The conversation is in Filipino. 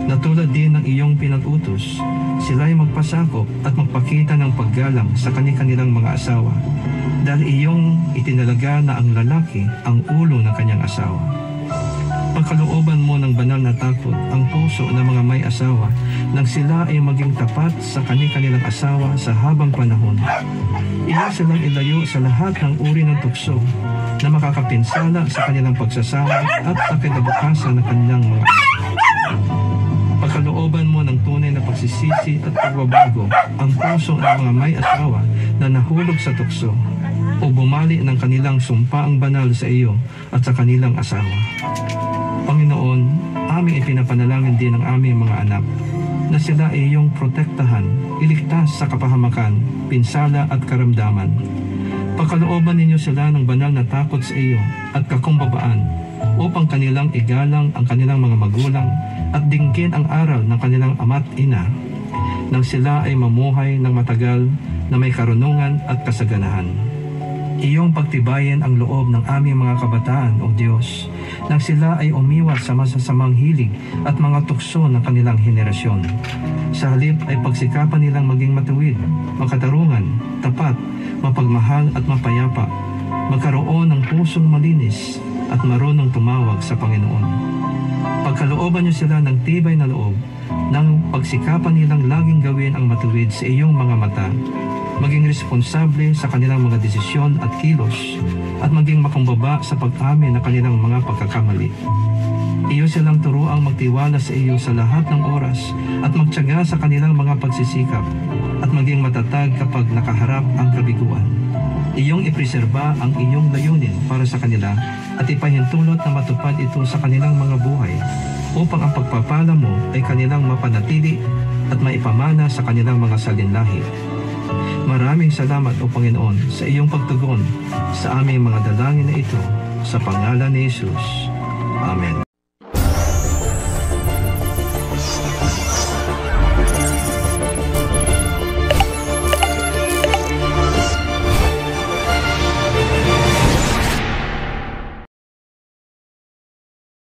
na tulad din ng iyong pinag-utos, sila ay magpasakop at magpakita ng paggalang sa kanilang mga asawa, dahil iyong itinalaga na ang lalaki ang ulo ng kanyang asawa. Pagkalooban mo ng banal na takot ang puso ng mga may asawa nang sila ay maging tapat sa kanilang asawa sa habang panahon. Iyo silang ilayo sa lahat ng uri ng tukso na makakapinsala sa kanilang pagsasama at sa kinabukasan ng kanilang mga pagkalooban mo ng tunay na pagsisisi at pagbabago ang puso ng mga may asawa na nahulog sa tukso o bumali ng kanilang sumpaang banal sa iyo at sa kanilang asawa. Panginoon, aming ipinapanalangin din ang aming mga anak na sila ay iyong protektahan, iligtas sa kapahamakan, pinsala at karamdaman. Pagkalooban ninyo sila ng banal na takot sa iyo at kakumbabaan upang kanilang igalang ang kanilang mga magulang at dinggin ang aral ng kanilang ama't ina nang sila ay mamuhay ng matagal na may karunungan at kasaganahan. Iyong pagtibayin ang loob ng aming mga kabataan, O Diyos, nang sila ay umiwas sa masasamang hilig at mga tukso ng kanilang henerasyon. Sa halip ay pagsikapan nilang maging matuwid, makatarungan, tapat, mapagmahal at mapayapa, magkaroon ng pusong malinis at marunong tumawag sa Panginoon. Pagkalooban niyo sila ng tibay na loob, nang pagsikapan nilang laging gawin ang matuwid sa iyong mga mata, maging responsable sa kanilang mga desisyon at kilos, at maging makumbaba sa pag-amin ng kanilang mga pagkakamali. Iyo silang turuang magtiwala sa iyo sa lahat ng oras at magtiyaga sa kanilang mga pagsisikap at maging matatag kapag nakaharap ang kabiguan. Iyong ipreserba ang iyong layunin para sa kanila at ipahintulot na matupad ito sa kanilang mga buhay upang ang pagpapala mo ay kanilang mapanatili at maipamana sa kanilang mga salinlahi. Maraming salamat, O Panginoon, sa iyong pagtugon sa aming mga dalangin na ito sa pangalan ni Jesus. Amen.